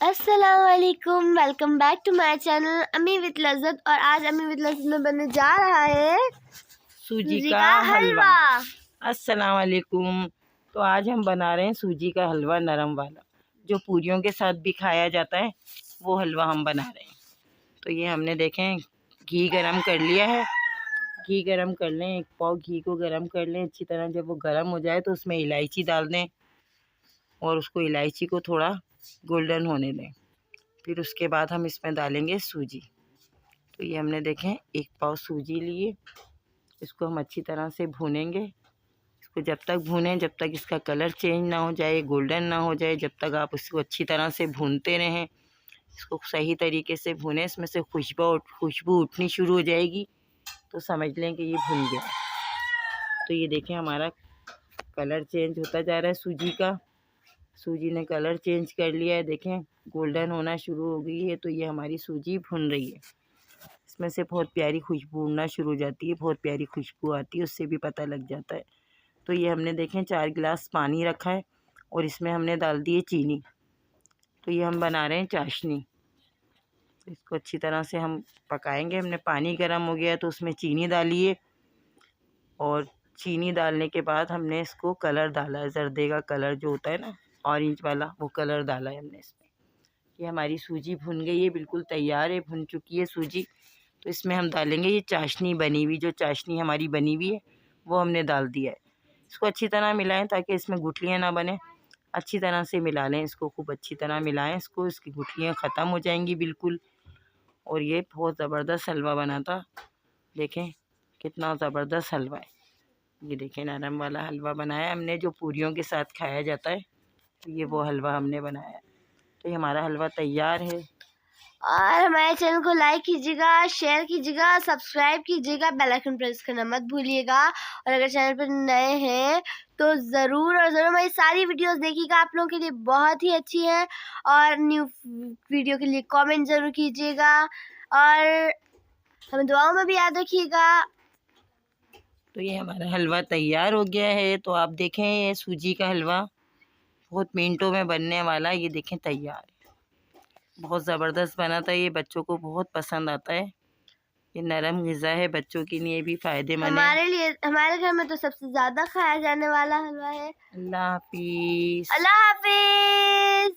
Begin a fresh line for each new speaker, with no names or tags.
अस्सलामुअलैकुम, welcome back to my channel Ammi with Lazzat. और आज अम्मी विद लज़्ज़त में बनने जा रहा है
सूजी का हलवा। अस्सलाम वालेकुम। तो आज हम बना रहे हैं सूजी का हलवा, नरम वाला, जो पूरियों के साथ भी खाया जाता है, वो हलवा हम बना रहे हैं। तो ये हमने देखें घी गरम कर लिया है। घी गरम कर लें, 1 पाव घी को गरम कर लें अच्छी तरह। जब वो गरम हो जाए तो उसमें इलायची डाल दें और उसको इलायची को थोड़ा गोल्डन होने दें। फिर उसके बाद हम इसमें डालेंगे सूजी। तो ये हमने देखें 1 पाव सूजी लिए, इसको हम अच्छी तरह से भूनेंगे। इसको जब तक भूनें जब तक इसका कलर चेंज ना हो जाए, गोल्डन ना हो जाए, जब तक आप इसको अच्छी तरह से भूनते रहें। इसको सही तरीके से भूनें। इसमें से खुशबू उठनी शुरू हो जाएगी तो समझ लें कि ये भुन गया। तो ये देखें हमारा कलर चेंज होता जा रहा है सूजी का। सूजी ने कलर चेंज कर लिया है, देखें गोल्डन होना शुरू हो गई है। तो ये हमारी सूजी भुन रही है। इसमें से बहुत प्यारी खुशबू उड़ना शुरू हो जाती है, बहुत प्यारी खुशबू आती है, उससे भी पता लग जाता है। तो ये हमने देखें 4 गिलास पानी रखा है और इसमें हमने डाल दी है चीनी। तो ये हम बना रहे हैं चाशनी। तो इसको अच्छी तरह से हम पकाएंगे। हमने पानी गर्म हो गया तो उसमें चीनी डाली है और चीनी डालने के बाद हमने इसको कलर डाला है, जर्दे का कलर जो होता है ना, ऑरेंज वाला, वो कलर डाला है हमने इसमें। ये हमारी सूजी भुन गई है, बिल्कुल तैयार है, भुन चुकी है सूजी। तो इसमें हम डालेंगे ये चाशनी बनी हुई, जो चाशनी हमारी बनी हुई है वो हमने डाल दिया है। इसको अच्छी तरह मिलाएं ताकि इसमें गुठलियाँ ना बने। अच्छी तरह से मिला लें इसको, खूब अच्छी तरह मिलाएं इसको, इसकी गुठलियाँ ख़त्म हो जाएंगी बिल्कुल। और ये बहुत ज़बरदस्त हलवा बना था, देखें कितना ज़बरदस्त हलवा है। ये देखें नरम वाला हलवा बनाया हमने, जो पूरियों के साथ खाया जाता है। तो ये वो हलवा हमने बनाया है। तो ये हमारा हलवा तैयार है।
और हमारे चैनल को लाइक कीजिएगा, शेयर कीजिएगा, सब्सक्राइब कीजिएगा, बेल आइकन प्रेस करना मत भूलिएगा। और अगर चैनल पर नए हैं तो ज़रूर और ज़रूर हमारी सारी वीडियोस देखिएगा, आप लोगों के लिए बहुत ही अच्छी है। और न्यू वीडियो के लिए कमेंट ज़रूर कीजिएगा और हमें दुआओं में भी याद रखिएगा।
तो ये हमारा हलवा तैयार हो गया है। तो आप देखें ये सूजी का हलवा बहुत मिनटों में बनने वाला है। ये देखें तैयार है, बहुत ज़बरदस्त बना था। ये बच्चों को बहुत पसंद आता है। ये नरम ग़िज़ा है, बच्चों के लिए भी फ़ायदेमंद है।
हमारे लिए, हमारे घर में तो सबसे ज़्यादा खाया जाने वाला हलवा है।
अल्लाह हाफिज़।
अल्लाह हाफिज़।